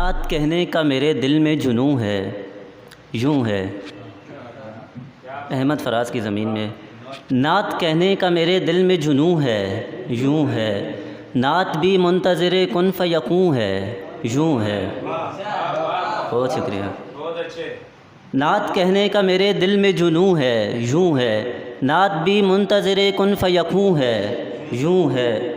نعت کہنے کا میرے دل میں جنوں ہے، یوں ہے۔ احمد فراز کی زمین میں نعت کہنے کا میرے دل میں جنوں ہے، یوں ہے۔ نعت بھی منتظر کن فیکون ہے، یوں ہے۔ بہت شکریہ۔ نعت کہنے کا میرے دل میں جنوں ہے، یوں ہے۔ نعت بھی منتظر کن فیکون ہے، یوں ہے۔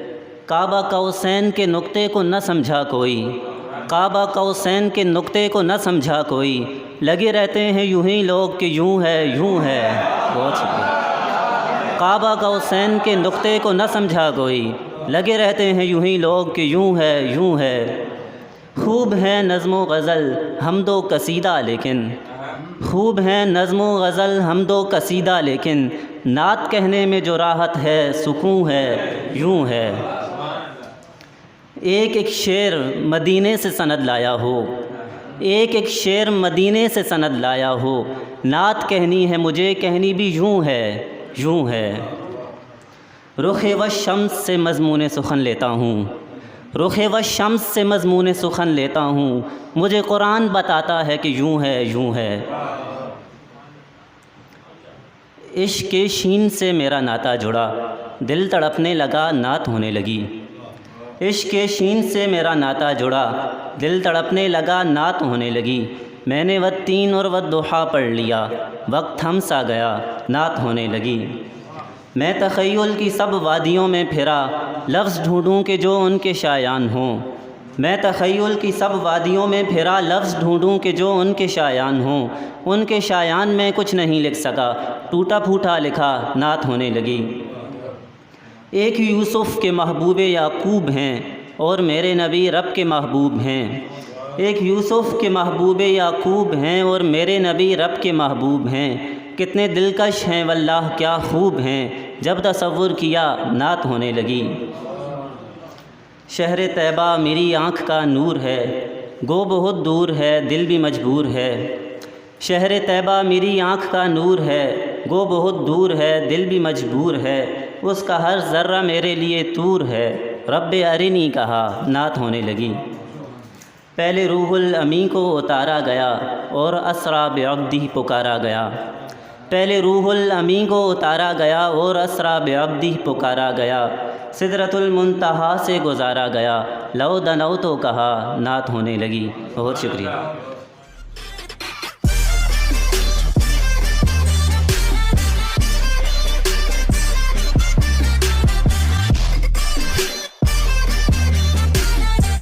کعبہ قوسین کے نقطے کو نہ سمجھا کوئی، کعبہ قوسین کے نقطے کو نہ سمجھا کوئی، لگے رہتے ہیں یوں ہی لوگ کہ یوں ہے، یوں ہے۔ بہت شکریہ۔ کعبہ قوسین کے نقطے کو نہ سمجھا کوئی، لگے رہتے ہیں یوں ہی لوگ کہ یوں ہے، یوں ہے۔ خوب ہے نظم و غزل حمد و قصیدہ لیکن، خوب ہے نظم و غزل حمد و قصیدہ لیکن، نعت کہنے میں جو راحت ہے سکون ہے، یوں ہے۔ ایک ایک شعر مدینے سے سند لایا ہو، ایک ایک شعر مدینے سے سند لایا ہو، نعت کہنی ہے مجھے کہنی بھی یوں ہے، یوں ہے۔ رخ والشمس سے مضمون سخن لیتا ہوں، رخ والشمس سے مضمون سخن لیتا ہوں، مجھے قرآن بتاتا ہے کہ یوں ہے، یوں ہے۔ عشق کے شین سے میرا ناطہ جڑا، دل تڑپنے لگا نعت ہونے لگی۔ عشق کے شین سے میرا ناطہ جڑا، دل تڑپنے لگا نعت ہونے لگی۔ میں نے والتین اور والضحیٰ پڑھ لیا، وقت تھم سا گیا نعت ہونے لگی۔ میں تخیل کی سب وادیوں میں پھرا، لفظ ڈھونڈوں کہ جو ان کے شایان ہوں۔ میں تخیل کی سب وادیوں میں پھرا، لفظ ڈھونڈوں کہ جو ان کے شایان ہوں۔ ان کے شایان میں کچھ نہیں لکھ سکا، ٹوٹا پھوٹا لکھا نعت ہونے لگی۔ ایک یوسف کے محبوب یعقوب ہیں اور میرے نبی رب کے محبوب ہیں۔ ایک یوسف کے محبوب یعقوب ہیں اور میرے نبی رب کے محبوب ہیں۔ کتنے دلکش ہیں واللہ کیا خوب ہیں، جب تصور کیا نعت ہونے لگی۔ شہر طیبہ میری آنکھ کا نور ہے، گو بہت دور ہے دل بھی مجبور ہے۔ شہر طیبہ میری آنکھ کا نور ہے، گو بہت دور ہے دل بھی مجبور ہے۔ اس کا ہر ذرہ میرے لیے طور ہے، رب ارنی کہا نعت ہونے لگی۔ پہلے روح الامین کو اتارا گیا اور اسریٰ بعبدہ پکارا گیا۔ پہلے روح الامین کو اتارا گیا اور اسریٰ بعبدہ پکارا گیا۔ سدرۃ المنتہیٰ سے گزارا گیا، لو دنوت کہا نعت ہونے لگی۔ بہت شکریہ۔